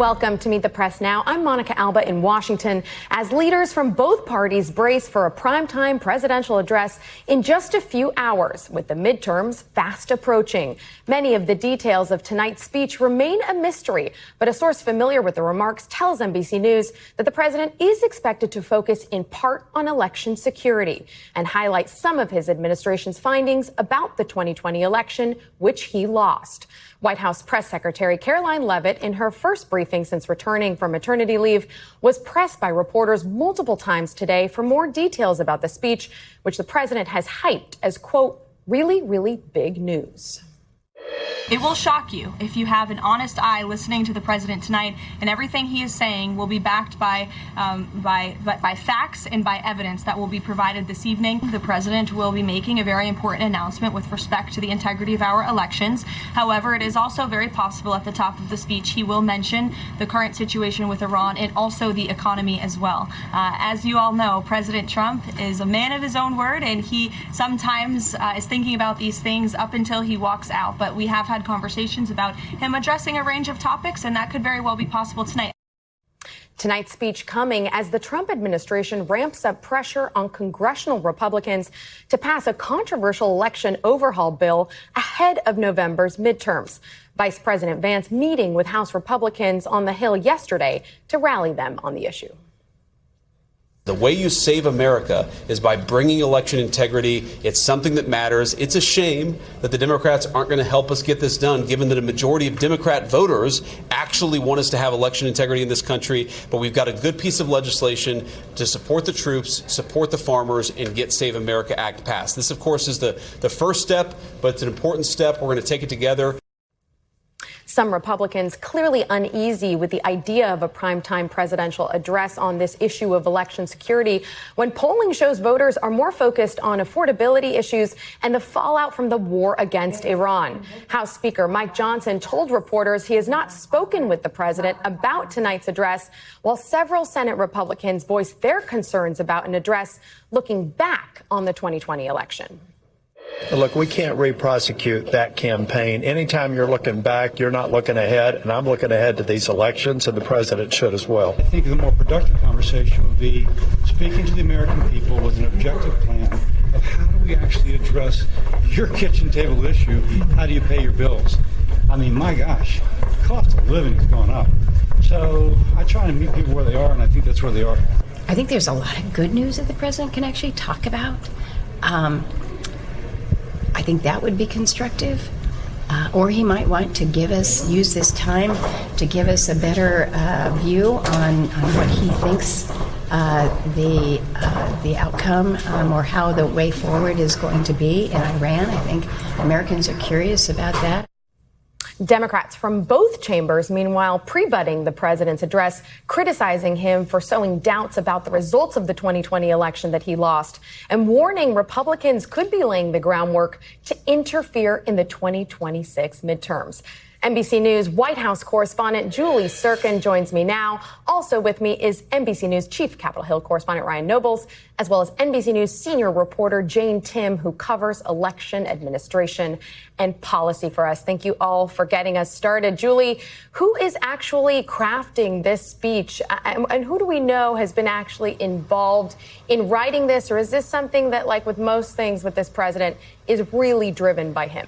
Welcome to Meet the Press Now. I'm Monica Alba in Washington as leaders from both parties brace for a primetime presidential address in just a few hours, with the midterms fast approaching. Many of the details of tonight's speech remain a mystery, but a source familiar with the remarks tells NBC News that the president is expected to focus in part on election security and highlight some of his administration's findings about the 2020 election, which he lost. White House Press Secretary Caroline Leavitt, in her first briefing since returning from maternity leave, was pressed by reporters multiple times today for more details about the speech, which the president has hyped as, quote, really, really big news. It will shock you if you have an honest eye listening to the president tonight, and everything he is saying will be backed by facts and by evidence that will be provided this evening. The president will be making a very important announcement with respect to the integrity of our elections. However, it is also very possible at the top of the speech he will mention the current situation with Iran and also the economy as well. As you all know, President Trump is a man of his own word, and he sometimes is thinking about these things up until he walks out. But we have had conversations about him addressing a range of topics, and that could very well be possible tonight. Tonight's speech coming as the Trump administration ramps up pressure on congressional Republicans to pass a controversial election overhaul bill ahead of November's midterms. Vice President Vance meeting with House Republicans on the Hill yesterday to rally them on the issue. The way you save America is by bringing election integrity. It's something that matters. It's a shame that the Democrats aren't going to help us get this done, given that a majority of Democrat voters actually want us to have election integrity in this country. But we've got a good piece of legislation to support the troops, support the farmers, and get Save America Act passed. This, of course, is the first step, but it's an important step. We're going to take it together. Some Republicans clearly uneasy with the idea of a primetime presidential address on this issue of election security, when polling shows voters are more focused on affordability issues and the fallout from the war against Iran. House Speaker Mike Johnson told reporters he has not spoken with the president about tonight's address, while several Senate Republicans voiced their concerns about an address looking back on the 2020 election. Look, we can't re-prosecute that campaign. Anytime you're looking back, you're not looking ahead, and I'm looking ahead to these elections, and the president should as well. I think the more productive conversation would be speaking to the American people with an objective plan of how do we actually address your kitchen table issue. How do you pay your bills? I mean, my gosh, the cost of living is going up. So I try to meet people where they are, and I think that's where they are. I think there's a lot of good news that the president can actually talk about. I think that would be constructive. Or he might want to use this time to give us a better view on what he thinks the outcome or how the way forward is going to be in Iran. I think Americans are curious about that. Democrats from both chambers, meanwhile, pre-butting the president's address, criticizing him for sowing doubts about the results of the 2020 election that he lost, and warning Republicans could be laying the groundwork to interfere in the 2026 midterms. NBC News White House correspondent Julie Sirkin joins me now. Also with me is NBC News Chief Capitol Hill correspondent Ryan Nobles, as well as NBC News senior reporter Jane Tim, who covers election administration and policy for us. Thank you all for getting us started. Julie, who is actually crafting this speech, and who do we know has been actually involved in writing this, or is this something that, like with most things with this president, is really driven by him?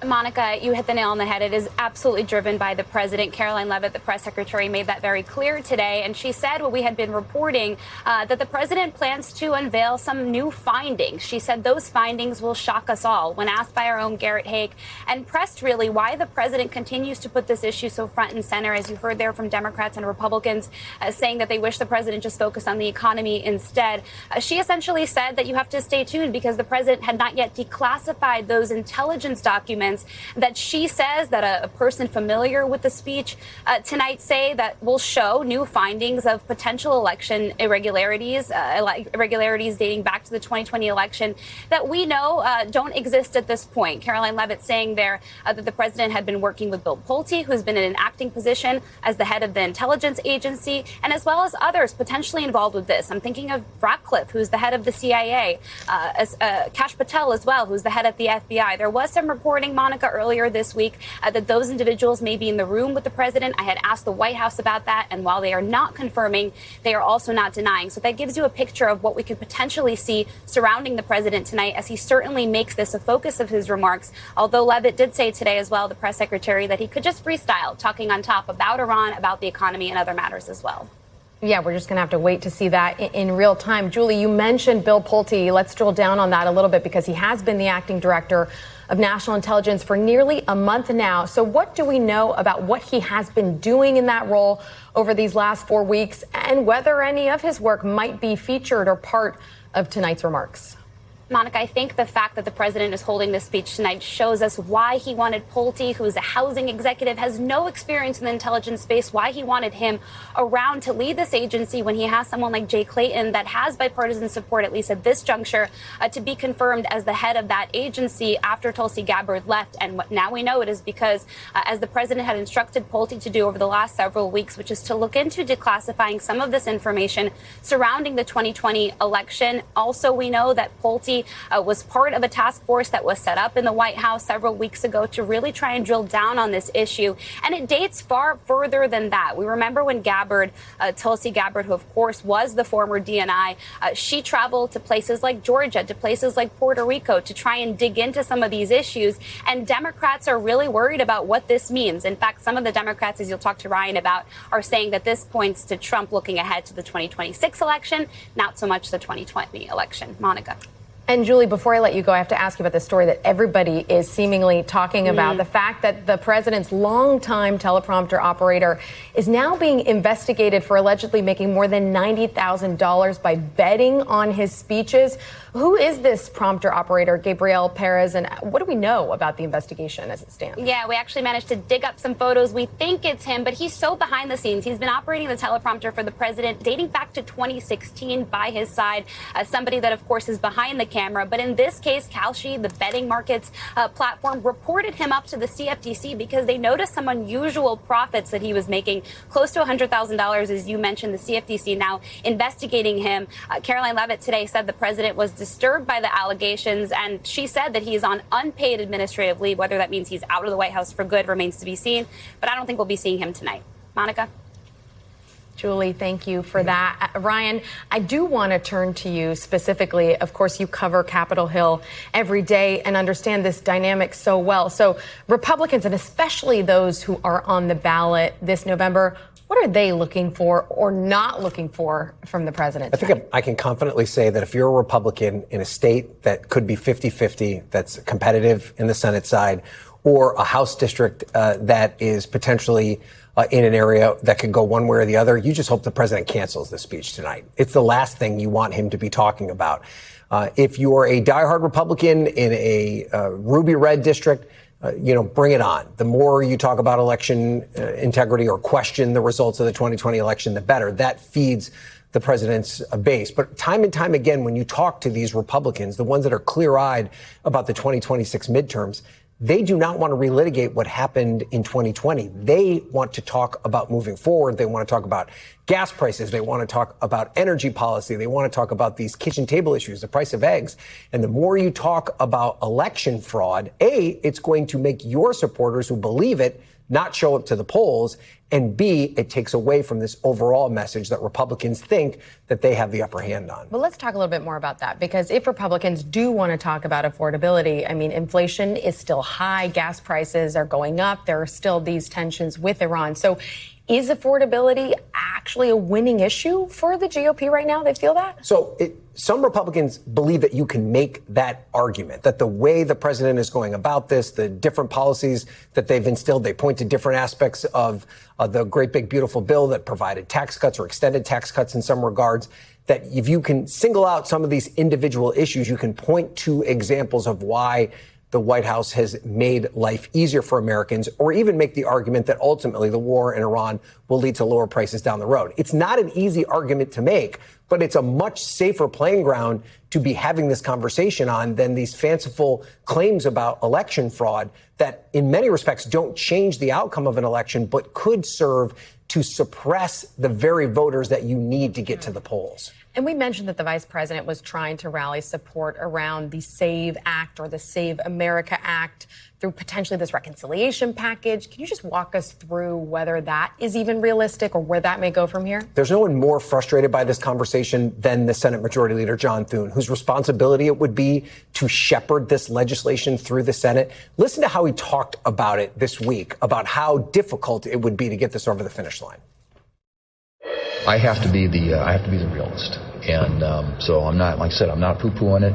Monica, you hit the nail on the head. It is absolutely driven by the president. Caroline Leavitt, the press secretary, made that very clear today. And she said what we had been reporting, that the president plans to unveil some new findings. She said those findings will shock us all. When asked by our own Garrett Haake and pressed really why the president continues to put this issue so front and center, as you heard there from Democrats and Republicans saying that they wish the president just focused on the economy instead. She essentially said that you have to stay tuned because the president had not yet declassified those intelligence documents that she says that a person familiar with the speech tonight say that will show new findings of potential election irregularities dating back to the 2020 election that we know don't exist at this point. Caroline Leavitt saying there that the president had been working with Bill Pulte, who's been in an acting position as the head of the intelligence agency, and as well as others potentially involved with this. I'm thinking of Ratcliffe, who's the head of the CIA, Kash Patel as well, who's the head of the FBI. There was some reporting confirming, Monica, earlier this week that those individuals may be in the room with the president. I had asked the White House about that, and while they are not confirming, they are also not denying. So that gives you a picture of what we could potentially see surrounding the president tonight, as he certainly makes this a focus of his remarks. Although Leavitt did say today as well, the press secretary, that he could just freestyle, talking on top about Iran, about the economy, and other matters as well. Yeah, we're just going to have to wait to see that in real time. Julie, you mentioned Bill Pulte. Let's drill down on that a little bit, because he has been the acting director of national intelligence for nearly a month now. So what do we know about what he has been doing in that role over these last 4 weeks, and whether any of his work might be featured or part of tonight's remarks? Monica, I think the fact that the president is holding this speech tonight shows us why he wanted Pulte, who is a housing executive, has no experience in the intelligence space, why he wanted him around to lead this agency when he has someone like Jay Clayton that has bipartisan support, at least at this juncture, to be confirmed as the head of that agency after Tulsi Gabbard left. And what now we know it is because, as the president had instructed Pulte to do over the last several weeks, which is to look into declassifying some of this information surrounding the 2020 election. Also, we know that Pulte was part of a task force that was set up in the White House several weeks ago to really try and drill down on this issue. And it dates far further than that. We remember when Gabbard, Tulsi Gabbard, who of course was the former DNI, she traveled to places like Georgia, to places like Puerto Rico to try and dig into some of these issues. And Democrats are really worried about what this means. In fact, some of the Democrats, as you'll talk to Ryan about, are saying that this points to Trump looking ahead to the 2026 election, not so much the 2020 election. Monica. And Julie, before I let you go, I have to ask you about the story that everybody is seemingly talking about. The fact that the president's longtime teleprompter operator is now being investigated for allegedly making more than $90,000 by betting on his speeches. Who is this prompter operator, Gabriel Perez, and what do we know about the investigation as it stands? Yeah, we actually managed to dig up some photos. We think it's him, but he's so behind the scenes. He's been operating the teleprompter for the president dating back to 2016 by his side, somebody that, of course, is behind the camera. But in this case, Kalshi, the betting markets platform, reported him up to the CFTC because they noticed some unusual profits that he was making, close to $100,000, as you mentioned. The CFTC now investigating him. Caroline Leavitt today said the president was disturbed by the allegations, and she said that he is on unpaid administrative leave. Whether that means he's out of the White House for good remains to be seen, but I don't think we'll be seeing him tonight. Monica? Julie, thank you for that. Ryan, I do want to turn to you specifically. Of course, you cover Capitol Hill every day and understand this dynamic so well. So Republicans, and especially those who are on the ballot this November, what are they looking for or not looking for from the president? I think I can confidently say that if you're a Republican in a state that could be 50-50, that's competitive in the Senate side, or a House district that is potentially in an area that could go one way or the other, you just hope the president cancels the speech tonight. It's the last thing you want him to be talking about. If you're a diehard Republican in a ruby red district, bring it on. The more you talk about election integrity or question the results of the 2020 election, the better. That feeds the president's base. But time and time again, when you talk to these Republicans, the ones that are clear-eyed about the 2026 midterms, they do not want to relitigate what happened in 2020. They want to talk about moving forward. They want to talk about gas prices. They want to talk about energy policy. They want to talk about these kitchen table issues, the price of eggs. And the more you talk about election fraud, A, it's going to make your supporters who believe it not show up to the polls, and B, it takes away from this overall message that Republicans think that they have the upper hand on. Well, let's talk a little bit more about that, because if Republicans do want to talk about affordability, I mean, inflation is still high, gas prices are going up, there are still these tensions with Iran. So is affordability actually a winning issue for the GOP right now? They feel that? So some Republicans believe that you can make that argument, that the way the president is going about this, the different policies that they've instilled, they point to different aspects of the great big beautiful bill that provided tax cuts or extended tax cuts in some regards, that if you can single out some of these individual issues, you can point to examples of why the White House has made life easier for Americans, or even make the argument that ultimately the war in Iran will lead to lower prices down the road. It's not an easy argument to make, but it's a much safer playing ground to be having this conversation on than these fanciful claims about election fraud that in many respects don't change the outcome of an election, but could serve to suppress the very voters that you need to get to the polls. And we mentioned that the vice president was trying to rally support around the SAVE Act or the Save America Act through potentially this reconciliation package. Can you just walk us through whether that is even realistic or where that may go from here? There's no one more frustrated by this conversation than the Senate Majority Leader John Thune, whose responsibility it would be to shepherd this legislation through the Senate. Listen to how he talked about it this week, about how difficult it would be to get this over the finish line. I have to be the realist, and so I'm not, like I said, I'm not poo-pooing it,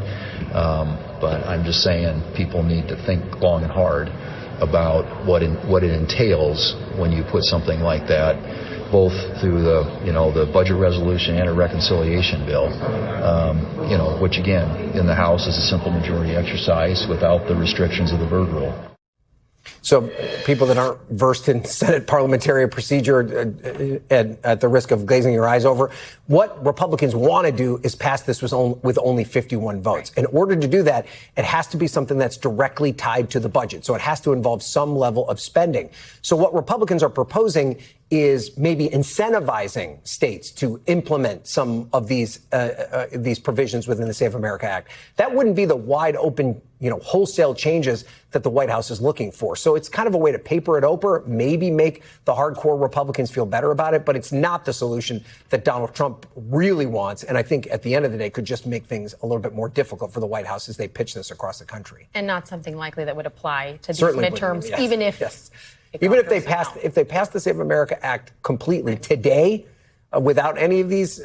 but I'm just saying people need to think long and hard about what it entails when you put something like that, both through the budget resolution and a reconciliation bill, which again in the House is a simple majority exercise without the restrictions of the Byrd Rule. So people that aren't versed in Senate parliamentary procedure, at the risk of glazing your eyes over, what Republicans want to do is pass this with only 51 votes. In order to do that, it has to be something that's directly tied to the budget. So it has to involve some level of spending. So what Republicans are proposing is maybe incentivizing states to implement some of these provisions within the Save America Act. That wouldn't be the wide open, wholesale changes that the White House is looking for. So it's kind of a way to paper it over, maybe make the hardcore Republicans feel better about it, but it's not the solution that Donald Trump really wants. And I think at the end of the day could just make things a little bit more difficult for the White House as they pitch this across the country. And not something likely that would apply to these Certainly midterms, yes. even if... Yes. Even if they passed the Save America Act completely today, without any of these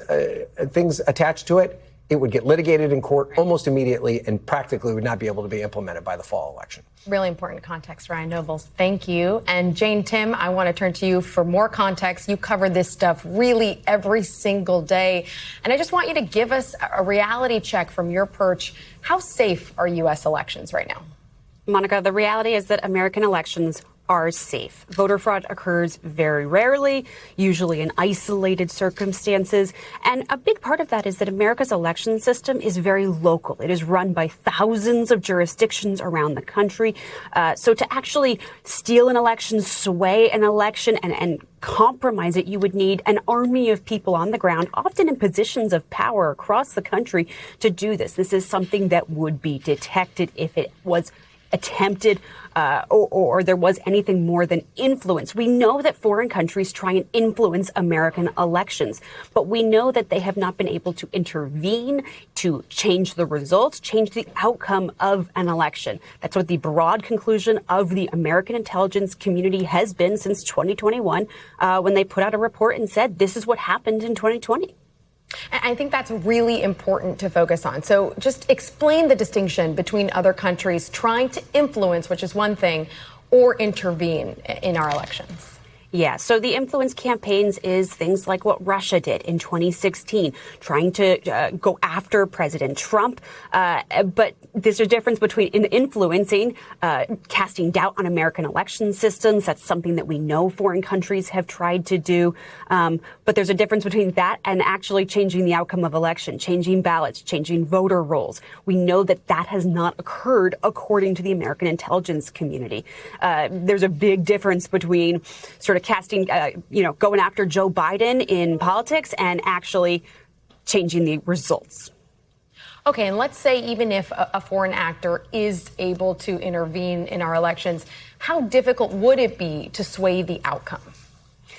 things attached to it, it would get litigated in court almost immediately and practically would not be able to be implemented by the fall election. Really important context, Ryan Nobles. Thank you. And Jane Tim, I want to turn to you for more context. You cover this stuff really every single day. And I just want you to give us a reality check from your perch. How safe are U.S. elections right now? Monica, the reality is that American elections are safe. Voter fraud occurs very rarely, usually in isolated circumstances. And a big part of that is that America's election system is very local. It is run by thousands of jurisdictions around the country. So to actually steal an election, sway an election, and compromise it, you would need an army of people on the ground, often in positions of power across the country, to do this. This is something that would be detected if it was attempted or there was anything more than influence. We know that foreign countries try and influence American elections, but we know that they have not been able to intervene to change the results, change the outcome of an election. That's what the broad conclusion of the American intelligence community has been since 2021, when they put out a report and said this is what happened in 2020. I think that's really important to focus on. So just explain the distinction between other countries trying to influence, which is one thing, or intervene in our elections. Yeah, so the influence campaigns is things like what Russia did in 2016, trying to go after President Trump. But there's a difference between influencing, casting doubt on American election systems. That's something that we know foreign countries have tried to do. But there's a difference between that and actually changing the outcome of election, changing ballots, changing voter rolls. We know that that has not occurred according to the American intelligence community. There's a big difference between sort of casting, going after Joe Biden in politics and actually changing the results. Okay, and let's say even if a foreign actor is able to intervene in our elections, how difficult would it be to sway the outcome?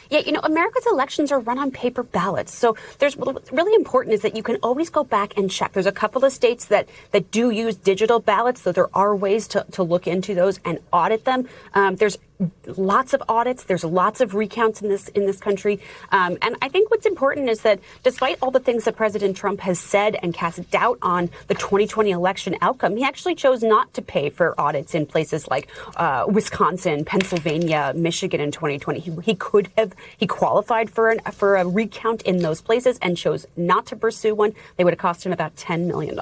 Yeah, America's elections are run on paper ballots. So what's really important is that you can always go back and check. There's a couple of states that do use digital ballots, so there are ways to look into those and audit them. There's lots of audits. There's lots of recounts in this country. And I think what's important is that despite all the things that President Trump has said and cast doubt on the 2020 election outcome, he actually chose not to pay for audits in places like Wisconsin, Pennsylvania, Michigan in 2020. He qualified for a recount in those places and chose not to pursue one. They would have cost him about $10 million.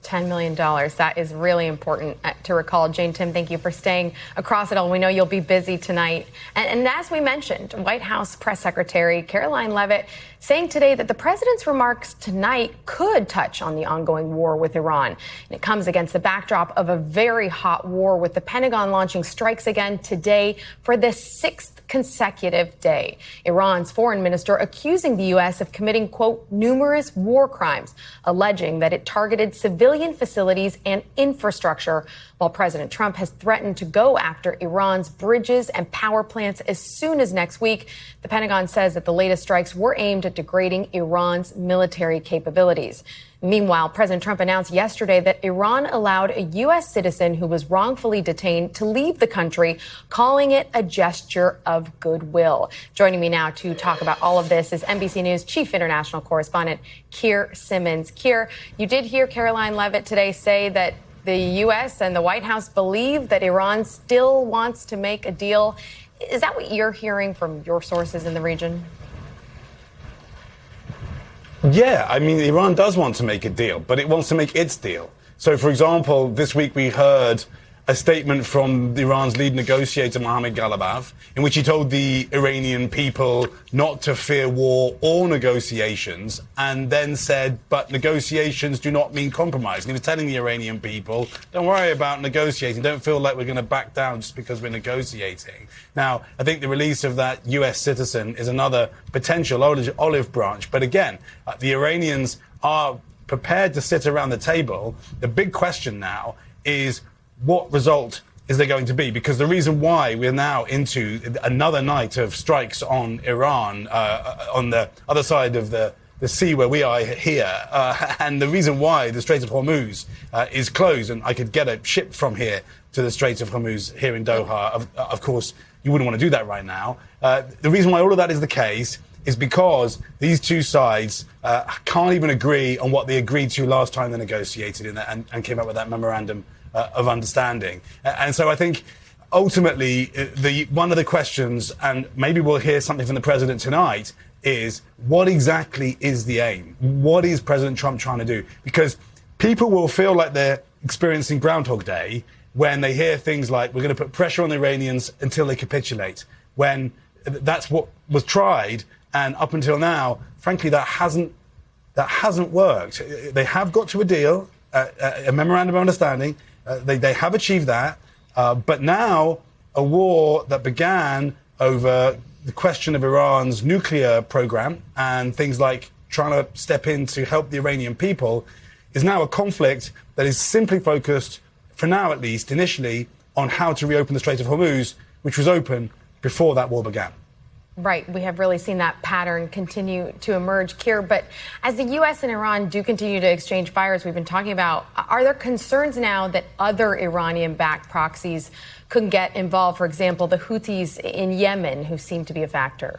$10 million. That is really important to recall. Jane Tim, thank you for staying across it all. We know you'll be busy tonight. And as we mentioned, White House Press Secretary Caroline Leavitt saying today that the president's remarks tonight could touch on the ongoing war with Iran. And it comes against the backdrop of a very hot war, with the Pentagon launching strikes again today for the 6th consecutive day. Iran's foreign minister accusing the U.S. of committing, quote, numerous war crimes, alleging that it targeted civilian facilities and infrastructure, while President Trump has threatened to go after Iran's bridges and power plants as soon as next week. The Pentagon says that the latest strikes were aimed at degrading Iran's military capabilities. Meanwhile, President Trump announced yesterday that Iran allowed a U.S. citizen who was wrongfully detained to leave the country, calling it a gesture of goodwill. Joining me now to talk about all of this is NBC News Chief International Correspondent Keir Simmons. Keir, you did hear Caroline Leavitt today say that the U.S. and the White House believe that Iran still wants to make a deal. Is that what you're hearing from your sources in the region? Yeah, I mean, Iran does want to make a deal, but it wants to make its deal. So, for example, this week we heard a statement from Iran's lead negotiator, Mohammad Ghalibaf, in which he told the Iranian people not to fear war or negotiations, and then said, but negotiations do not mean compromise. And he was telling the Iranian people, don't worry about negotiating, don't feel like we're going to back down just because we're negotiating. Now, I think the release of that US citizen is another potential olive branch. But again, the Iranians are prepared to sit around the table. The big question now is, what result is there going to be? Because the reason why we're now into another night of strikes on Iran, on the other side of the sea where we are here, and the reason why the Strait of Hormuz is closed, and I could get a ship from here to the Strait of Hormuz here in Doha, of course, you wouldn't want to do that right now. The reason why all of that is the case is because these two sides can't even agree on what they agreed to last time they negotiated and came up with that memorandum of understanding. And so I think ultimately one of the questions, and maybe we'll hear something from the president tonight, is what exactly is the aim? What is President Trump trying to do? Because people will feel like they're experiencing Groundhog Day when they hear things like, we're going to put pressure on the Iranians until they capitulate, when that's what was tried, and up until now, frankly, that hasn't worked. They have got to a deal, a memorandum of understanding. They have achieved that, but now a war that began over the question of Iran's nuclear program and things like trying to step in to help the Iranian people is now a conflict that is simply focused, for now at least, initially, on how to reopen the Strait of Hormuz, which was open before that war began. Right. We have really seen that pattern continue to emerge, Keir. But as the U.S. and Iran do continue to exchange fires, we've been talking about, are there concerns now that other Iranian-backed proxies could get involved? For example, the Houthis in Yemen, who seem to be a factor.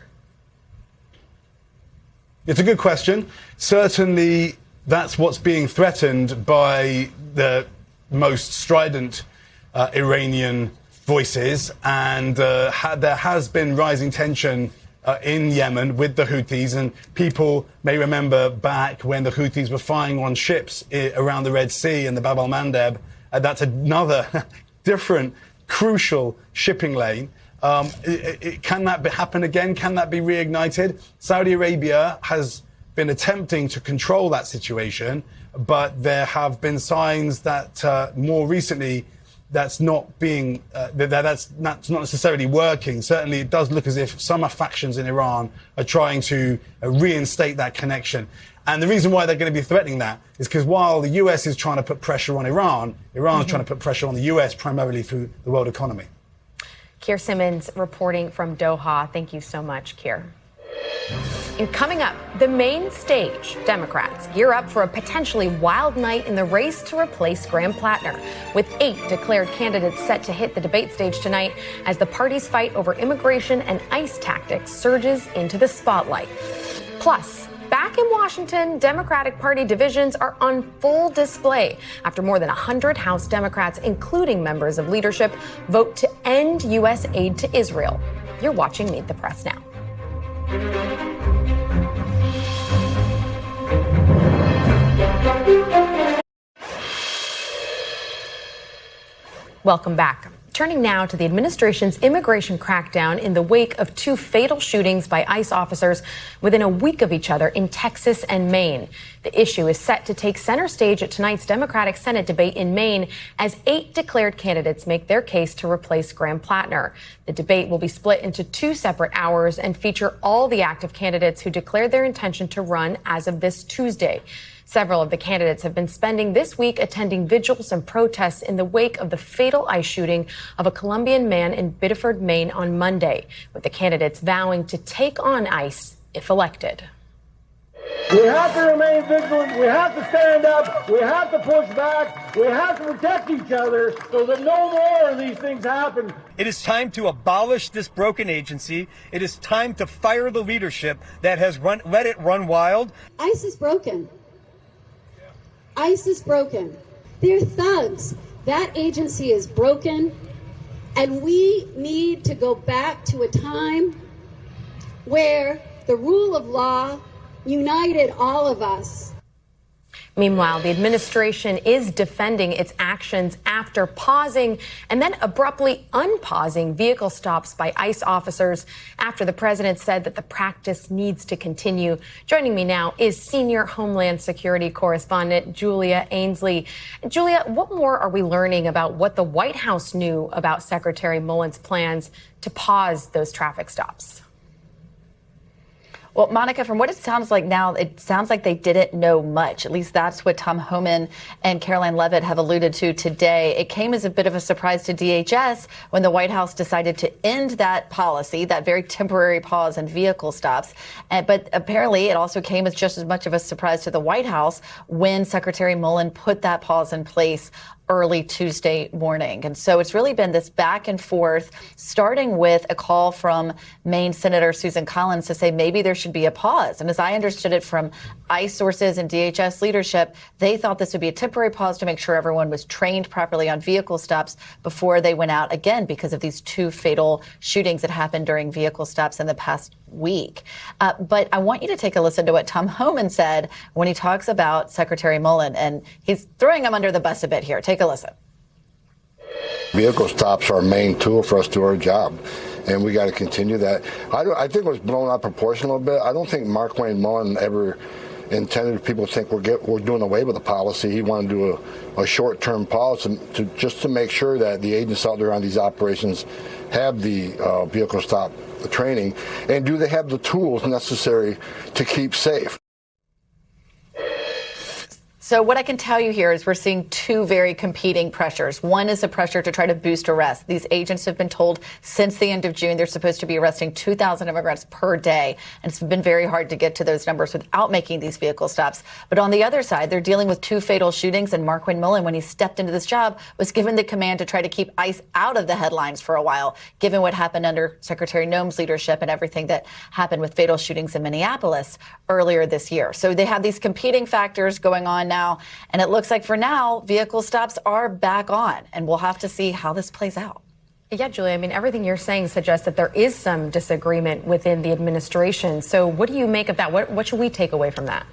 It's a good question. Certainly, that's what's being threatened by the most strident Iranian voices, and there has been rising tension in Yemen with the Houthis, and people may remember back when the Houthis were firing on ships around the Red Sea and the Bab al-Mandeb. That's another different crucial shipping lane. Can that happen again? Can that be reignited? Saudi Arabia has been attempting to control that situation, but there have been signs that more recently that's not being that's not necessarily working. Certainly, it does look as if some factions in Iran are trying to reinstate that connection. And the reason why they're going to be threatening that is because while the US is trying to put pressure on Iran, Iran is trying to put pressure on the US primarily through the world economy. Keir Simmons reporting from Doha. Thank you so much, Keir. And coming up, the main stage, Democrats gear up for a potentially wild night in the race to replace Graham Plattner, with 8 declared candidates set to hit the debate stage tonight as the party's fight over immigration and ICE tactics surges into the spotlight. Plus, back in Washington, Democratic Party divisions are on full display after more than 100 House Democrats, including members of leadership, vote to end U.S. aid to Israel. You're watching Meet the Press now. Welcome back. Turning now to the administration's immigration crackdown in the wake of 2 fatal shootings by ICE officers within a week of each other in Texas and Maine. The issue is set to take center stage at tonight's Democratic Senate debate in Maine as 8 declared candidates make their case to replace Graham Plattner. The debate will be split into 2 separate hours and feature all the active candidates who declared their intention to run as of this Tuesday. Several of the candidates have been spending this week attending vigils and protests in the wake of the fatal ICE shooting of a Colombian man in Biddeford, Maine on Monday, with the candidates vowing to take on ICE if elected. We have to remain vigilant. We have to stand up. We have to push back. We have to protect each other so that no more of these things happen. It is time to abolish this broken agency. It is time to fire the leadership that has let it run wild. ICE is broken. ICE is broken. They're thugs. That agency is broken. And we need to go back to a time where the rule of law united all of us. Meanwhile, the administration is defending its actions after pausing and then abruptly unpausing vehicle stops by ICE officers after the president said that the practice needs to continue. Joining me now is senior Homeland Security correspondent Julia Ainsley. Julia, what more are we learning about what the White House knew about Secretary Mullen's plans to pause those traffic stops? Well, Monica, from what it sounds like now, it sounds like they didn't know much. At least that's what Tom Homan and Caroline Leavitt have alluded to today. It came as a bit of a surprise to DHS when the White House decided to end that policy, that very temporary pause in vehicle stops. But apparently it also came as just as much of a surprise to the White House when Secretary Mullen put that pause in place early Tuesday morning. And so it's really been this back and forth, starting with a call from Maine Senator Susan Collins to say maybe there should be a pause. And as I understood it from ICE sources and DHS leadership, they thought this would be a temporary pause to make sure everyone was trained properly on vehicle stops before they went out again because of these 2 fatal shootings that happened during vehicle stops in the past week. But I want you to take a listen to what Tom Homan said when he talks about Secretary Mullen, and he's throwing him under the bus a bit here. Take a listen. Vehicle stops are our main tool for us to do our job, and we got to continue that. I think it was blown out of proportion a little bit. I don't think Mark Wayne Mullen ever intended people to think we're doing away with the policy. He wanted to do a short-term pause just to make sure that the agents out there on these operations have the vehicle stop training, and do they have the tools necessary to keep safe. So what I can tell you here is we're seeing 2 very competing pressures. One is a pressure to try to boost arrests. These agents have been told since the end of June they're supposed to be arresting 2,000 immigrants per day. And it's been very hard to get to those numbers without making these vehicle stops. But on the other side, they're dealing with 2 fatal shootings. And Mark Wayne Mullen, when he stepped into this job, was given the command to try to keep ICE out of the headlines for a while, given what happened under Secretary Noem's leadership and everything that happened with fatal shootings in Minneapolis earlier this year. So they have these competing factors going on now. And it looks like for now, vehicle stops are back on, and we'll have to see how this plays out. Yeah, Julia, I mean, everything you're saying suggests that there is some disagreement within the administration. So what do you make of that? What should we take away from that?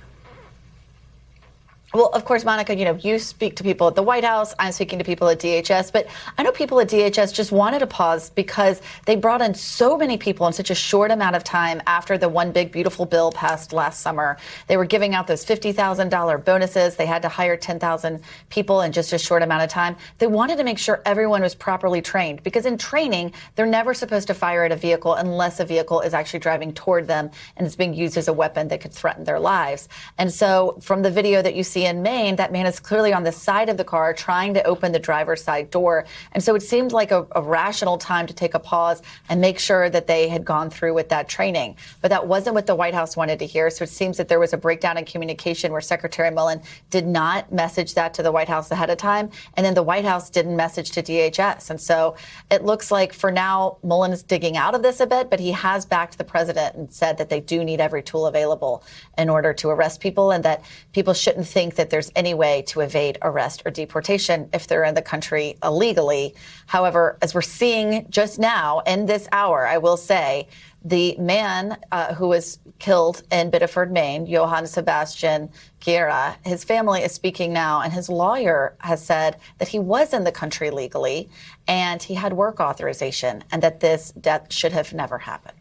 Well, of course, Monica, you speak to people at the White House. I'm speaking to people at DHS. But I know people at DHS just wanted a pause because they brought in so many people in such a short amount of time after the One Big Beautiful Bill passed last summer. They were giving out those $50,000 bonuses. They had to hire 10,000 people in just a short amount of time. They wanted to make sure everyone was properly trained because in training, they're never supposed to fire at a vehicle unless a vehicle is actually driving toward them and is being used as a weapon that could threaten their lives. And so from the video that you see in Maine, that man is clearly on the side of the car trying to open the driver's side door. And so it seemed like a rational time to take a pause and make sure that they had gone through with that training. But that wasn't what the White House wanted to hear. So it seems that there was a breakdown in communication where Secretary Mullen did not message that to the White House ahead of time. And then the White House didn't message to DHS. And so it looks like for now, Mullen is digging out of this a bit, but he has backed the president and said that they do need every tool available in order to arrest people and that people shouldn't think think that there's any way to evade arrest or deportation if they're in the country illegally. However, as we're seeing just now in this hour, I will say the man who was killed in Biddeford, Maine, Johann Sebastian Guerra, his family is speaking now, and his lawyer has said that he was in the country legally and he had work authorization and that this death should have never happened.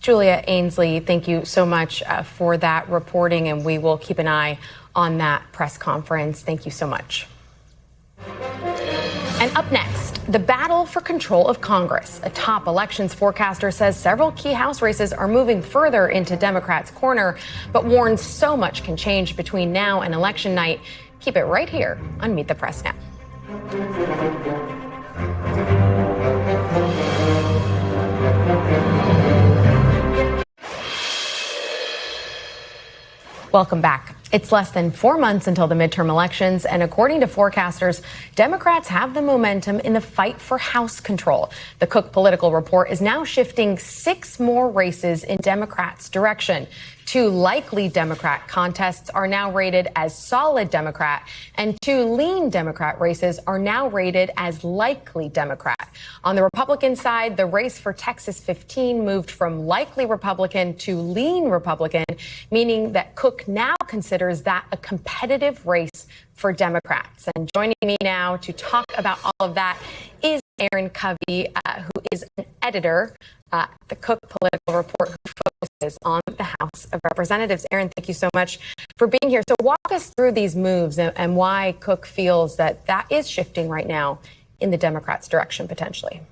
Julia Ainsley, thank you so much for that reporting, and we will keep an eye on that press conference. Thank you so much. And up next, the battle for control of Congress. A top elections forecaster says several key House races are moving further into Democrats' corner, but warns so much can change between now and election night. Keep it right here on Meet the Press Now. Welcome back. It's less than 4 months until the midterm elections, and according to forecasters, Democrats have the momentum in the fight for House control. The Cook Political Report is now shifting 6 more races in Democrats' direction. 2 likely Democrat contests are now rated as solid Democrat, and 2 lean Democrat races are now rated as likely Democrat. On the Republican side, the race for Texas 15 moved from likely Republican to lean Republican, meaning that Cook now considers that a competitive race for Democrats. And joining me now to talk about all of that is Aaron Covey, who is an editor at the Cook Political Report, who focuses on the House of Representatives. Aaron, thank you so much for being here. So walk us through these moves and why Cook feels that that is shifting right now in the Democrats' direction, potentially.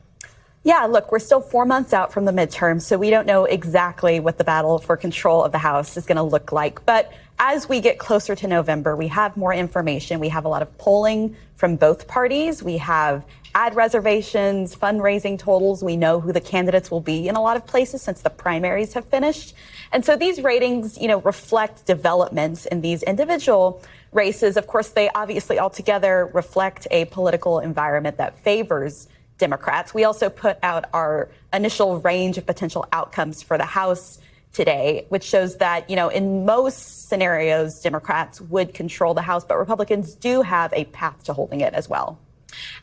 Yeah, look, we're still 4 months out from the midterm, so we don't know exactly what the battle for control of the House is going to look like. But as we get closer to November, we have more information. We have a lot of polling from both parties. We have ad reservations, fundraising totals. We know who the candidates will be in a lot of places since the primaries have finished. And so these ratings, reflect developments in these individual races. Of course, they obviously altogether reflect a political environment that favors Democrats. We also put out our initial range of potential outcomes for the House today, which shows that, in most scenarios, Democrats would control the House, but Republicans do have a path to holding it as well.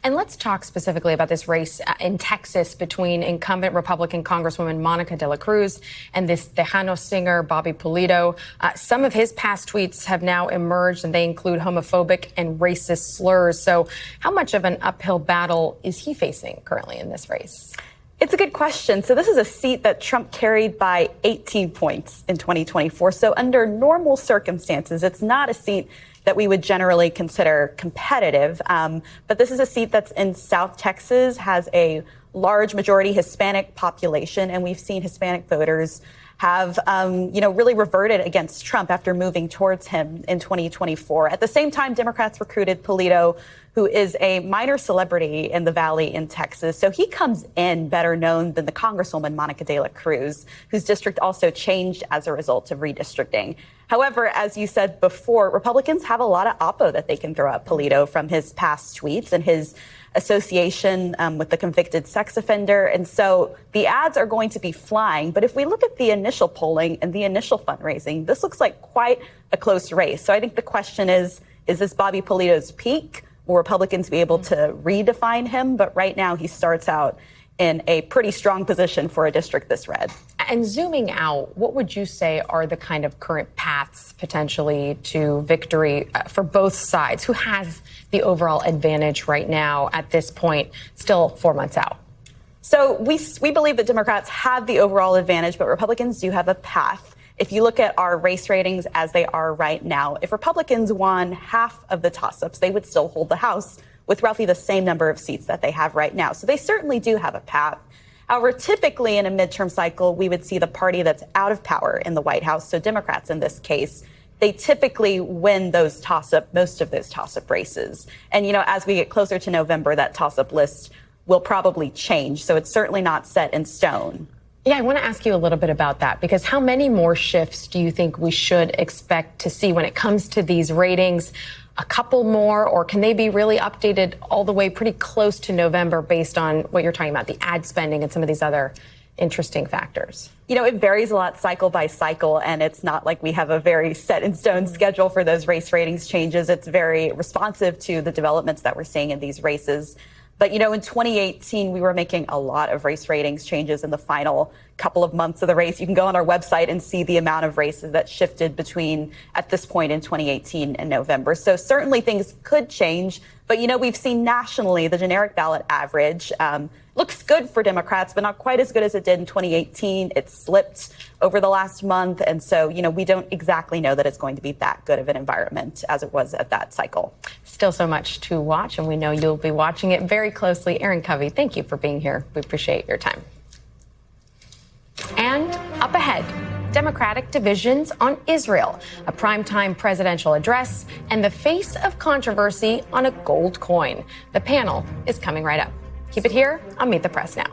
And let's talk specifically about this race in Texas between incumbent Republican Congresswoman Monica de la Cruz and this Tejano singer, Bobby Pulido. Some of his past tweets have now emerged, and they include homophobic and racist slurs. So how much of an uphill battle is he facing currently in this race? It's a good question. So this is a seat that Trump carried by 18 points in 2024. So under normal circumstances, it's not a seat that we would generally consider competitive. But this is a seat that's in South Texas, has a large majority Hispanic population, and we've seen Hispanic voters have, really reverted against Trump after moving towards him in 2024. At the same time, Democrats recruited Pulido, who is a minor celebrity in the Valley in Texas. So he comes in better known than the Congresswoman Monica de la Cruz, whose district also changed as a result of redistricting. However, as you said before, Republicans have a lot of oppo that they can throw at Pulido from his past tweets and his association with the convicted sex offender. And so the ads are going to be flying. But if we look at the initial polling and the initial fundraising, this looks like quite a close race. So I think the question is this Bobby Pulido's peak? Will Republicans be able to redefine him? But right now he starts out in a pretty strong position for a district this red. And zooming out, what would you say are the kind of current paths potentially to victory for both sides? Who has the overall advantage right now at this point, still 4 months out? So we believe that Democrats have the overall advantage, but Republicans do have a path. If you look at our race ratings as they are right now, if Republicans won half of the toss-ups, they would still hold the House with roughly the same number of seats that they have right now. So they certainly do have a path. However, typically in a midterm cycle, we would see the party that's out of power in the White House, so Democrats in this case, they typically win most of those toss-up races. And, as we get closer to November, that toss-up list will probably change. So it's certainly not set in stone. Yeah, I want to ask you a little bit about that, because how many more shifts do you think we should expect to see when it comes to these ratings? A couple more, or can they be really updated all the way pretty close to November based on what you're talking about, the ad spending and some of these other interesting factors? You know, it varies a lot cycle by cycle, and it's not like we have a very set in stone schedule for those race ratings changes. It's very responsive to the developments that we're seeing in these races. But, you know, in 2018, we were making a lot of race ratings changes in the final couple of months of the race. You can go on our website and see the amount of races that shifted between at this point in 2018 and November. So certainly things could change. But, you know, we've seen nationally the generic ballot average looks good for Democrats, but not quite as good as it did in 2018. It slipped over the last month. And so, you know, we don't exactly know that it's going to be that good of an environment as it was at that cycle. Still so much to watch, and we know you'll be watching it very closely. Erin Covey, thank you for being here. We appreciate your time. And up ahead, Democratic divisions on Israel, a primetime presidential address, and the face of controversy on a gold coin. The panel is coming right up. Keep it here on Meet the Press Now.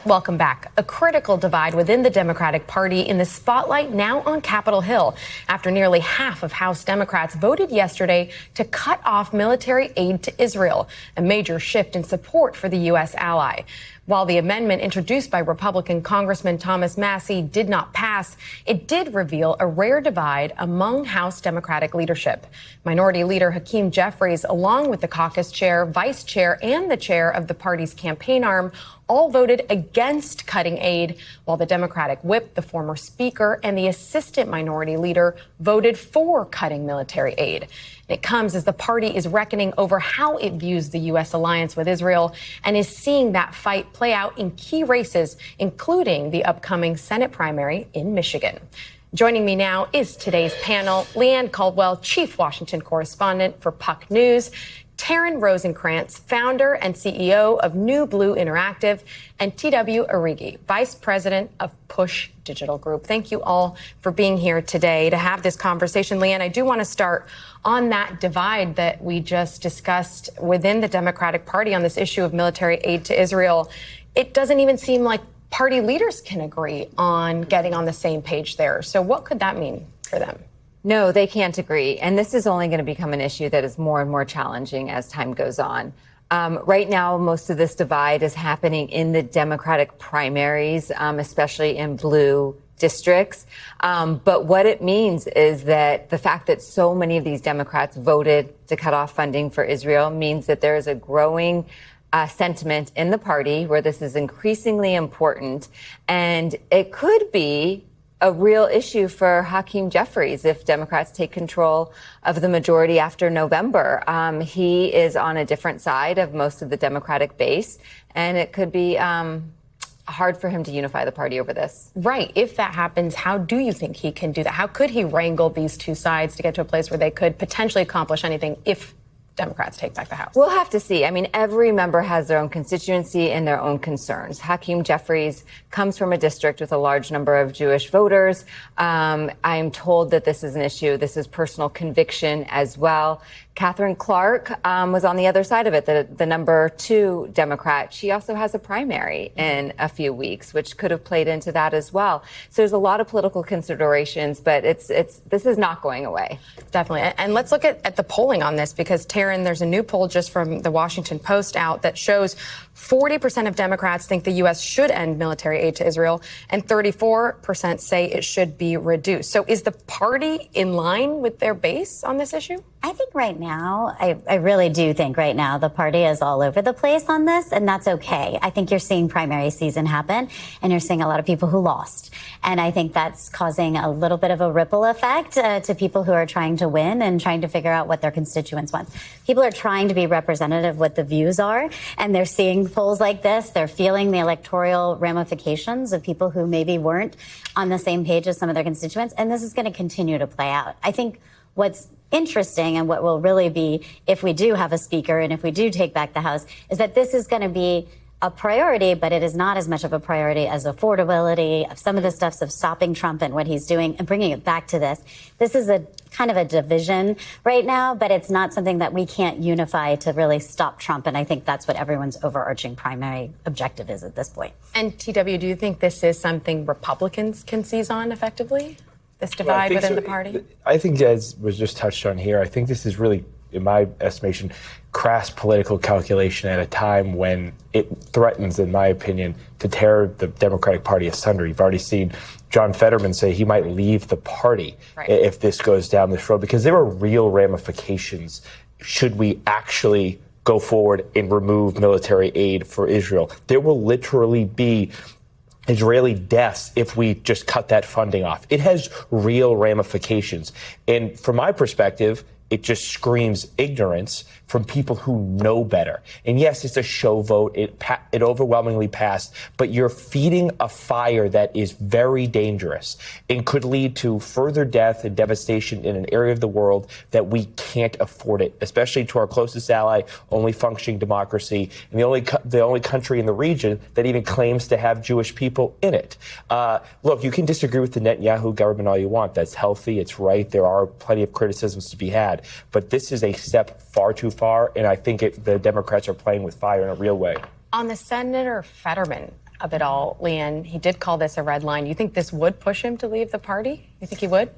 Welcome back. A critical divide within the Democratic Party in the spotlight now on Capitol Hill after nearly half of House Democrats voted yesterday to cut off military aid to Israel, a major shift in support for the U.S. ally. While the amendment introduced by Republican Congressman Thomas Massie did not pass, it did reveal a rare divide among House Democratic leadership. Minority Leader Hakeem Jeffries, along with the caucus chair, vice chair, and the chair of the party's campaign arm, all voted against cutting aid, while the Democratic whip, the former speaker, and the assistant minority leader voted for cutting military aid. It comes as the party is reckoning over how it views the U.S. alliance with Israel and is seeing that fight play out in key races, including the upcoming Senate primary in Michigan. Joining me now is today's panel, Leanne Caldwell, Chief Washington Correspondent for Puck News, Darin Rosenkrantz, founder and CEO of New Blue Interactive, and T.W. Origi, Vice President of Push Digital Group. Thank you all for being here today to have this conversation. Leanne, I do want to start on that divide that we just discussed within the Democratic Party on this issue of military aid to Israel. It doesn't even seem like party leaders can agree on getting on the same page there. So what could that mean for them? No, they can't agree. And this is only going to become an issue that is more and more challenging as time goes on. Right now, most of this divide is happening in the Democratic primaries, especially in blue districts. But what it means is that the fact that so many of these Democrats voted to cut off funding for Israel means that there is a growing sentiment in the party where this is increasingly important. And it could be a real issue for Hakeem Jeffries if Democrats take control of the majority after November. He is on a different side of most of the Democratic base, and it could be hard for him to unify the party over this. Right. If that happens, how do you think he can do that? How could he wrangle these two sides to get to a place where they could potentially accomplish anything if Democrats take back the House? We'll have to see. I mean, every member has their own constituency and their own concerns. Hakeem Jeffries comes from a district with a large number of Jewish voters. I'm told that this is an issue. This is personal conviction as well. Catherine Clark was on the other side of it, the number 2 Democrat. She also has a primary in a few weeks, which could have played into that as well. So there's a lot of political considerations, but this is not going away. Definitely. And let's look at the polling on this, because, Darin, there's a new poll just from the Washington Post out that shows 40% of Democrats think the U.S. should end military aid to Israel, and 34% say it should be reduced. So is the party in line with their base on this issue? I think right now, I really do think right now the party is all over the place on this, and that's okay. I think you're seeing primary season happen, and you're seeing a lot of people who lost. And I think that's causing a little bit of a ripple effect to people who are trying to win and trying to figure out what their constituents want. People are trying to be representative of what the views are, and they're seeing polls like this. They're feeling the electoral ramifications of people who maybe weren't on the same page as some of their constituents, and this is going to continue to play out. I think what's interesting and what will really be, if we do have a speaker and if we do take back the House, is that this is going to be a priority, but it is not as much of a priority as affordability, of some of the stuffs of stopping Trump and what he's doing and bringing it back to this. This is a kind of a division right now, but it's not something that we can't unify to really stop Trump. And I think that's what everyone's overarching primary objective is at this point. And TW, do you think this is something Republicans can seize on effectively? this divide within the party? I think, as was just touched on here, I think this is really, in my estimation, crass political calculation at a time when it threatens, in my opinion, to tear the Democratic Party asunder. You've already seen John Fetterman say he might leave the party if this goes down this road, because there are real ramifications should we actually go forward and remove military aid for Israel. There will literally be Israeli deaths if we just cut that funding off. It has real ramifications. And from my perspective, it just screams ignorance from people who know better. And yes, it's a show vote. It overwhelmingly passed, but you're feeding a fire that is very dangerous and could lead to further death and devastation in an area of the world that we can't afford it, especially to our closest ally, only functioning democracy, and the only country in the region that even claims to have Jewish people in it. Look, you can disagree with the Netanyahu government all you want. That's healthy. It's right. There are plenty of criticisms to be had. But this is a step far too far, and I think the Democrats are playing with fire in a real way. On the Senator Fetterman of it all, Leanne, he did call this a red line. You think this would push him to leave the party? You think he would?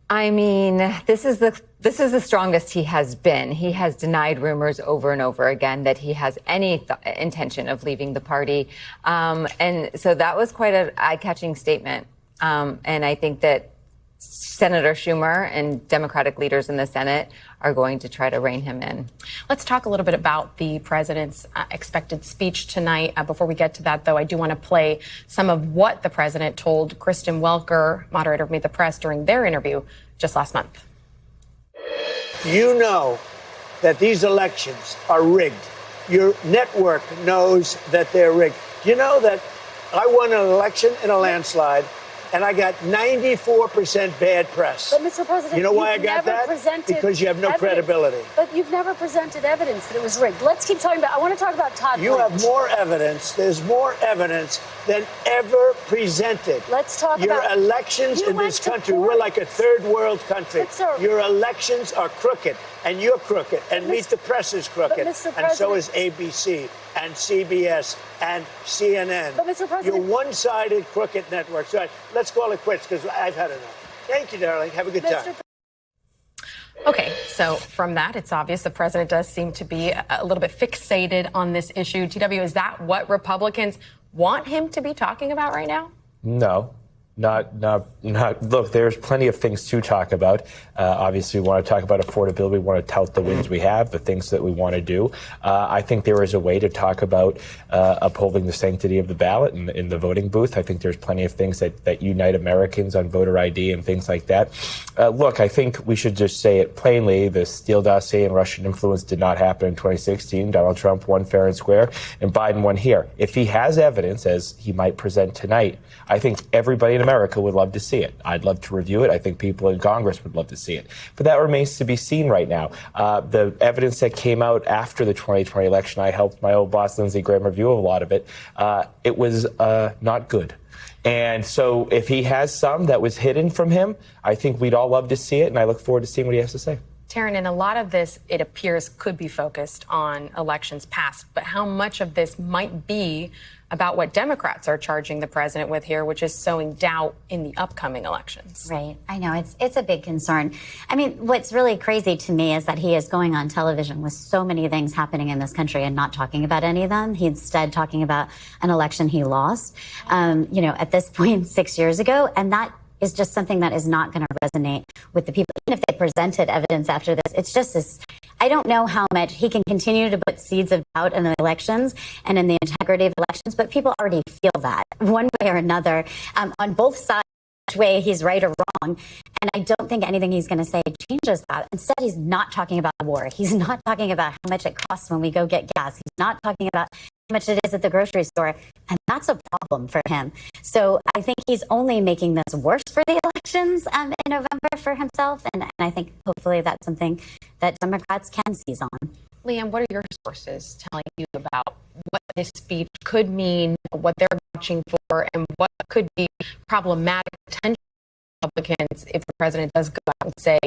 I mean, this is the strongest he has been. He has denied rumors over and over again that he has any intention of leaving the party. And so that was quite an eye-catching statement. And I think that Senator Schumer and Democratic leaders in the Senate are going to try to rein him in. Let's talk a little bit about the president's expected speech tonight. Before we get to that, though, I do want to play some of what the president told Kristen Welker, moderator of Meet the Press, during their interview just last month. You know that these elections are rigged. Your network knows that they're rigged. You know that I won an election in a landslide, and I got 94% bad press. But, Mr. President, you know why I got that? Because you have no credibility. But you've never presented evidence that it was rigged. Let's keep talking about, I want to talk about Todd You Blanche. have more evidence. There's more evidence than ever presented. Let's talk Your about... elections in this country, we're like a third world country. Your elections are crooked, and you're crooked, and Meet the Press is crooked, and so is ABC, and CBS, and CNN. But, Mr. President... You're one-sided crooked network. So let's call it quits, because I've had enough. Thank you, darling. Have a good time. Okay, so from that, it's obvious the president does seem to be a little bit fixated on this issue. TW, is that what Republicans want him to be talking about right now? No. Not. Look, there's plenty of things to talk about. Obviously, we want to talk about affordability. We want to tout the wins we have, the things that we want to do. I think there is a way to talk about upholding the sanctity of the ballot in the voting booth. I think there's plenty of things that unite Americans on voter ID and things like that. Look, I think we should just say it plainly. The Steele dossier and Russian influence did not happen in 2016. Donald Trump won fair and square, and Biden won here. If he has evidence, as he might present tonight, I think everybody in America would love to see it. I'd love to review it. I think people in Congress would love to see it. But that remains to be seen right now. The evidence that came out after the 2020 election, I helped my old boss, Lindsey Graham, review a lot of it. It was not good. And so if he has some that was hidden from him, I think we'd all love to see it, and I look forward to seeing what he has to say. Taryn, and a lot of this, it appears, could be focused on elections past, but how much of this might be about what Democrats are charging the president with here, which is sowing doubt in the upcoming elections? Right. I know. It's a big concern. I mean, what's really crazy to me is that he is going on television with so many things happening in this country and not talking about any of them. He's instead talking about an election he lost, at this point 6 years ago. And that is just something that is not going to resonate with the people. Even if they presented evidence after this, it's just this. I don't know how much he can continue to put seeds of doubt in the elections and in the integrity of elections, but people already feel that one way or another on both sides, which way he's right or wrong. And I don't think anything he's going to say changes that. Instead, he's not talking about war. He's not talking about how much it costs when we go get gas. He's not talking about how much it is at the grocery store. And that's a problem for him. So I think he's only making this worse for the elections in November for himself. And I think hopefully that's something that Democrats can seize on. Liam, what are your sources telling you about what this speech could mean, what they're watching for, and what could be problematic potential Republicans if the president does go out and say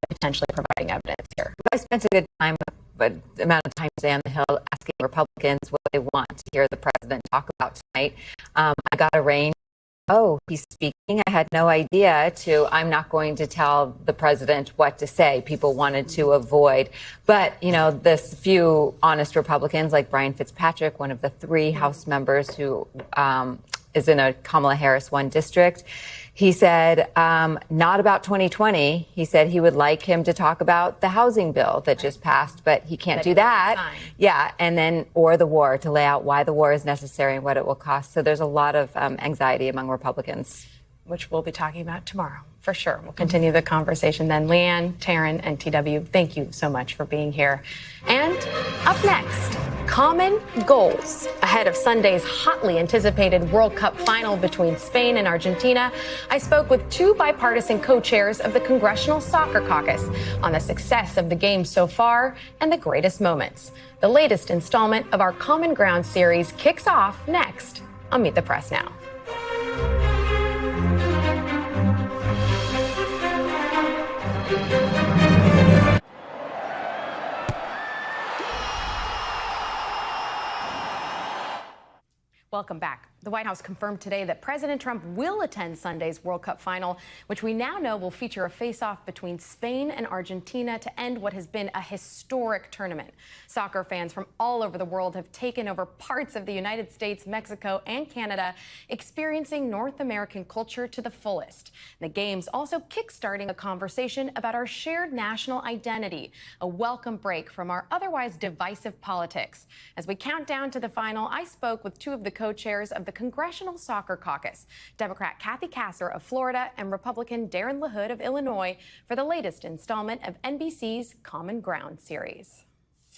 potentially providing evidence here? I spent a good amount of time today on the Hill asking Republicans what they want to hear the president talk about tonight. I got a range oh, he's speaking, I had no idea, to I'm not going to tell the president what to say. People wanted to avoid. But, this few honest Republicans like Brian Fitzpatrick, one of the 3 House members who is in a Kamala Harris won district, he said, not about 2020. He said he would like him to talk about the housing bill that just passed, but he can't do that. Yeah. And then, or the war, to lay out why the war is necessary and what it will cost. So there's a lot of anxiety among Republicans. Which we'll be talking about tomorrow, for sure. We'll continue the conversation then. Leanne, Taryn, and TW, thank you so much for being here. And up next, common goals. Ahead of Sunday's hotly anticipated World Cup final between Spain and Argentina, I spoke with 2 bipartisan co-chairs of the Congressional Soccer Caucus on the success of the game so far and the greatest moments. The latest installment of our Common Ground series kicks off next on Meet the Press Now. Welcome back. The White House confirmed today that President Trump will attend Sunday's World Cup final, which we now know will feature a face-off between Spain and Argentina to end what has been a historic tournament. Soccer fans from all over the world have taken over parts of the United States, Mexico, and Canada, experiencing North American culture to the fullest. The games also kickstarting a conversation about our shared national identity, a welcome break from our otherwise divisive politics. As we count down to the final, I spoke with 2 of the co-chairs of the Congressional Soccer Caucus, Democrat Castsor of Florida and Republican Darin LaHood of Illinois, for the latest installment of NBC's Common Ground series.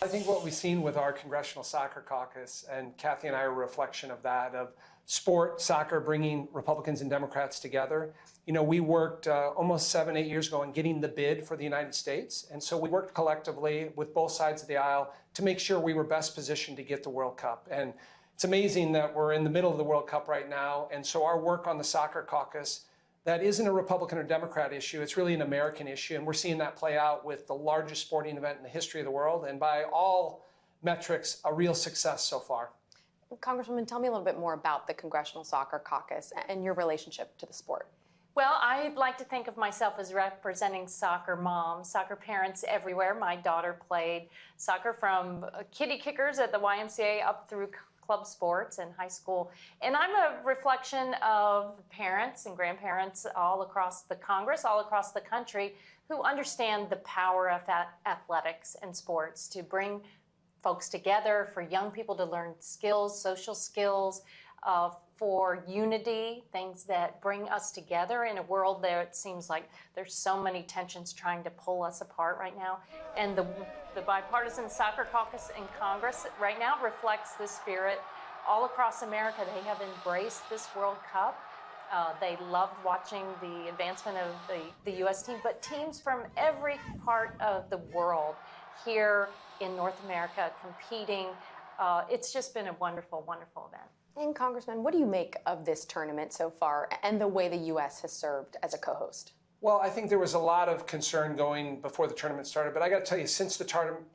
I think what we've seen with our Congressional Soccer Caucus, and Kathy and I are a reflection of that, of sport, soccer, bringing Republicans and Democrats together. We worked almost 7-8 years ago on getting the bid for the United States. And so we worked collectively with both sides of the aisle to make sure we were best positioned to get the World Cup. And it's amazing that we're in the middle of the World Cup right now. And so our work on the Soccer Caucus, that isn't a Republican or Democrat issue. It's really an American issue. And we're seeing that play out with the largest sporting event in the history of the world. And by all metrics, a real success so far. Congresswoman, tell me a little bit more about the Congressional Soccer Caucus and your relationship to the sport. Well, I like to think of myself as representing soccer moms, soccer parents everywhere. My daughter played soccer from kiddie kickers at the YMCA up through club sports in high school. And I'm a reflection of parents and grandparents all across the Congress, all across the country, who understand the power of athletics and sports to bring folks together, for young people to learn skills, social skills, for unity, things that bring us together in a world that it seems like there's so many tensions trying to pull us apart right now. And the bipartisan soccer caucus in Congress right now reflects the spirit all across America. They have embraced this World Cup. They loved watching the advancement of the U.S. team, but teams from every part of the world here in North America competing. It's just been a wonderful, wonderful event. And Congressman, what do you make of this tournament so far and the way the U.S. has served as a co-host? Well, I think there was a lot of concern going before the tournament started, but I got to tell you, since the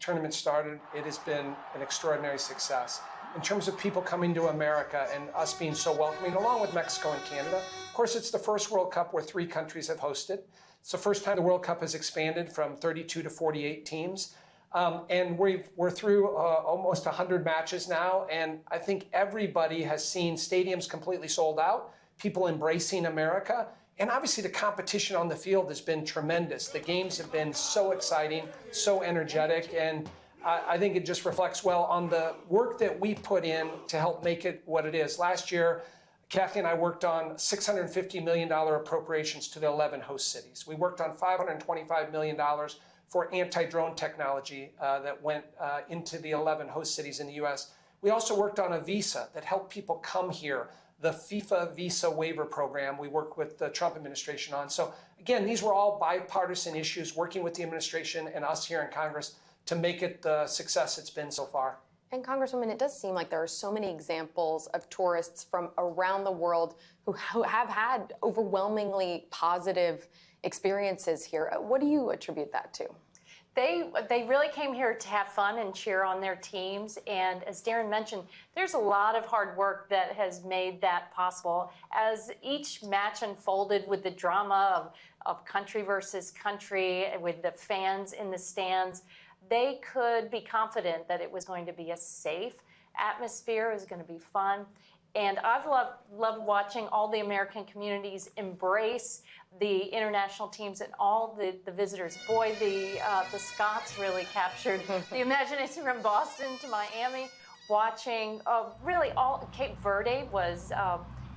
tournament started, it has been an extraordinary success. In terms of people coming to America and us being so welcoming, along with Mexico and Canada. Of course, it's the first World Cup where 3 countries have hosted. It's the first time the World Cup has expanded from 32 to 48 teams. And we're through almost 100 matches now, and I think everybody has seen stadiums completely sold out, people embracing America, and obviously the competition on the field has been tremendous. The games have been so exciting, so energetic, and I think it just reflects well on the work that we put in to help make it what it is. Last year, Kathy and I worked on $650 million appropriations to the 11 host cities. We worked on $525 million for anti-drone technology that went into the 11 host cities in the U.S. We also worked on a visa that helped people come here, the FIFA visa waiver program we worked with the Trump administration on. So again, these were all bipartisan issues, working with the administration and us here in Congress to make it the success it's been so far. And Congresswoman, it does seem like there are so many examples of tourists from around the world who have had overwhelmingly positive experiences here. What do you attribute that to? They really came here to have fun and cheer on their teams. And as Darin mentioned, there's a lot of hard work that has made that possible. As each match unfolded with the drama of country versus country, with the fans in the stands, they could be confident that it was going to be a safe atmosphere, it was going to be fun. And I've loved watching all the American communities embrace the international teams and all the visitors. Boy, the Scots really captured the imagination from Boston to Miami. Watching really all Cape Verde was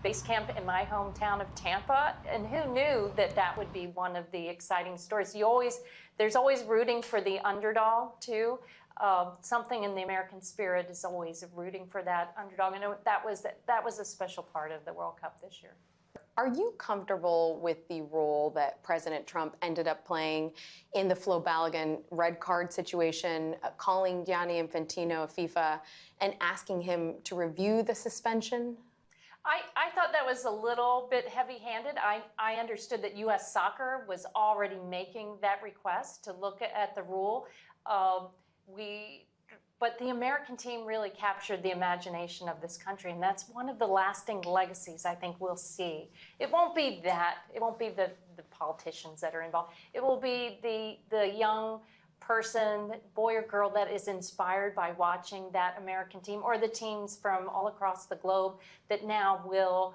base camp in my hometown of Tampa, and who knew that that would be one of the exciting stories. There's always rooting for the underdog too. Something in the American spirit is always rooting for that underdog. And that was a special part of the World Cup this year. Are you comfortable with the role that President Trump ended up playing in the Flo Balogun red card situation, calling Gianni Infantino of FIFA and asking him to review the suspension? I thought that was a little bit heavy-handed. I understood that U.S. Soccer was already making that request to look at the rule. But the American team really captured the imagination of this country, and that's one of the lasting legacies I think we'll see. It won't be that. It won't be the politicians that are involved. It will be the young person, boy or girl, that is inspired by watching that American team, or the teams from all across the globe that now will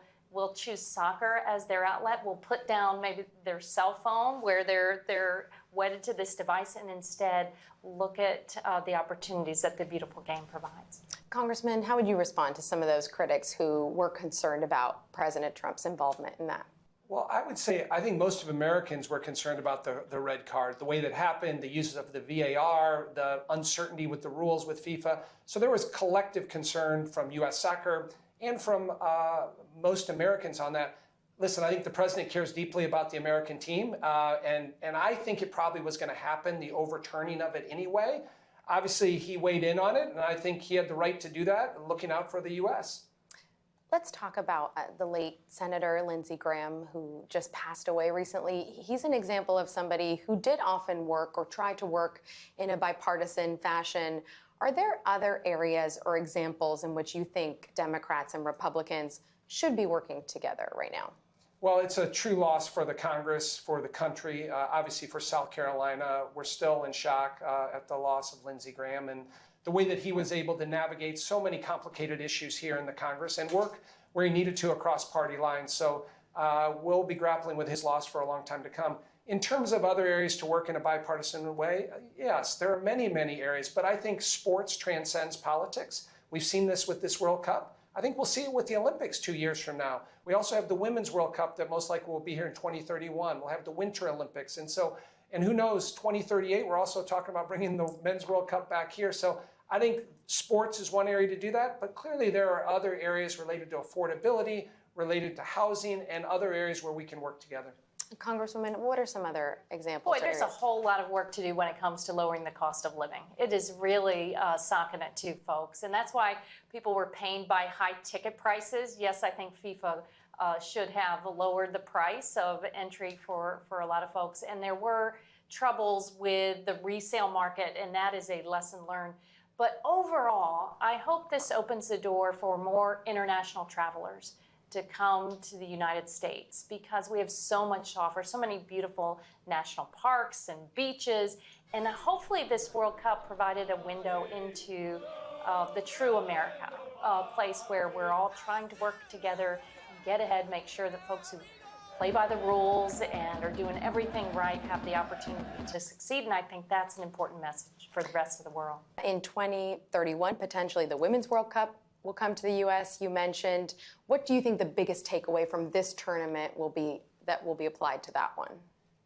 choose soccer as their outlet, will put down maybe their cell phone where they're wedded to this device and instead look at the opportunities that the beautiful game provides. Congressman, how would you respond to some of those critics who were concerned about President Trump's involvement in that? Well, I would say I think most of Americans were concerned about the red card, the way that happened, the use of the VAR, the uncertainty with the rules with FIFA. So there was collective concern from U.S. Soccer and from most Americans on that. Listen, I think the president cares deeply about the American team, and I think it probably was going to happen, the overturning of it anyway. Obviously, he weighed in on it, and I think he had the right to do that, looking out for the U.S. Let's talk about the late Senator Lindsey Graham, who just passed away recently. He's an example of somebody who did often work or try to work in a bipartisan fashion. Are there other areas or examples in which you think Democrats and Republicans should be working together right now? Well, it's a true loss for the Congress, for the country. Obviously, for South Carolina, we're still in shock at the loss of Lindsey Graham and the way that he was able to navigate so many complicated issues here in the Congress and work where he needed to across party lines. So we'll be grappling with his loss for a long time to come. In terms of other areas to work in a bipartisan way, yes, there are many, many areas, but I think sports transcends politics. We've seen this with this World Cup. I think we'll see it with the Olympics 2 years from now. We also have the Women's World Cup that most likely will be here in 2031. We'll have the Winter Olympics. And who knows, 2038, we're also talking about bringing the Men's World Cup back here. So I think sports is one area to do that, but clearly there are other areas related to affordability, related to housing, and other areas where we can work together. Congresswoman, what are some other examples? Boy, there's a whole lot of work to do when it comes to lowering the cost of living. It is really socking it to folks, and that's why people were pained by high ticket prices. Yes, I think FIFA should have lowered the price of entry for a lot of folks, and there were troubles with the resale market, and that is a lesson learned. But overall, I hope this opens the door for more international travelers to come to the United States, because we have so much to offer, so many beautiful national parks and beaches, and hopefully this World Cup provided a window into the true America, a place where we're all trying to work together, get ahead, make sure that folks who play by the rules and are doing everything right have the opportunity to succeed, and I think that's an important message for the rest of the world. In 2031, potentially the Women's World Cup will come to the U.S., you mentioned. What do you think the biggest takeaway from this tournament will be that will be applied to that one?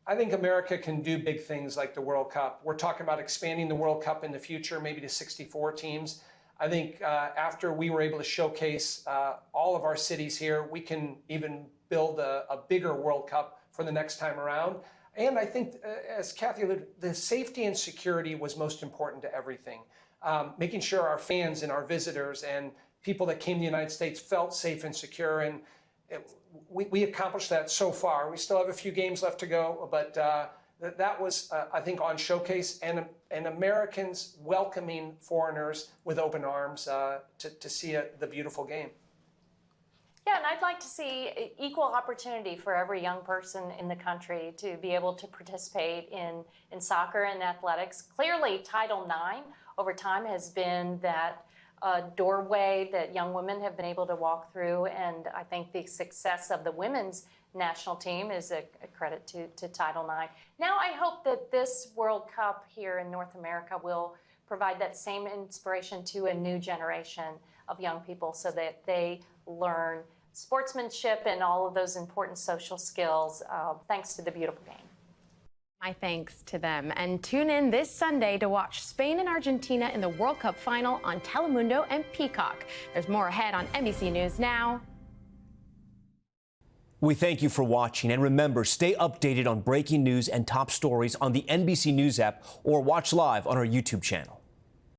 I think America can do big things like the World Cup. We're talking about expanding the World Cup in the future, maybe to 64 teams. I think after we were able to showcase all of our cities here, we can even build a bigger World Cup for the next time around. And I think, as Kathy alluded, the safety and security was most important to everything. Making sure our fans and our visitors and people that came to the United States felt safe and secure. And we accomplished that so far. We still have a few games left to go, but That was, I think, on showcase, and Americans welcoming foreigners with open arms to see the beautiful game. Yeah, and I'd like to see equal opportunity for every young person in the country to be able to participate in soccer and athletics. Clearly, Title IX over time has been that doorway that young women have been able to walk through, and I think the success of the women's national team is a credit to Title IX. Now I hope that this World Cup here in North America will provide that same inspiration to a new generation of young people so that they learn sportsmanship and all of those important social skills thanks to the beautiful game. My thanks to them. And tune in this Sunday to watch Spain and Argentina in the World Cup final on Telemundo and Peacock. There's more ahead on NBC News Now. We thank you for watching, and remember, stay updated on breaking news and top stories on the NBC News app or watch live on our YouTube channel.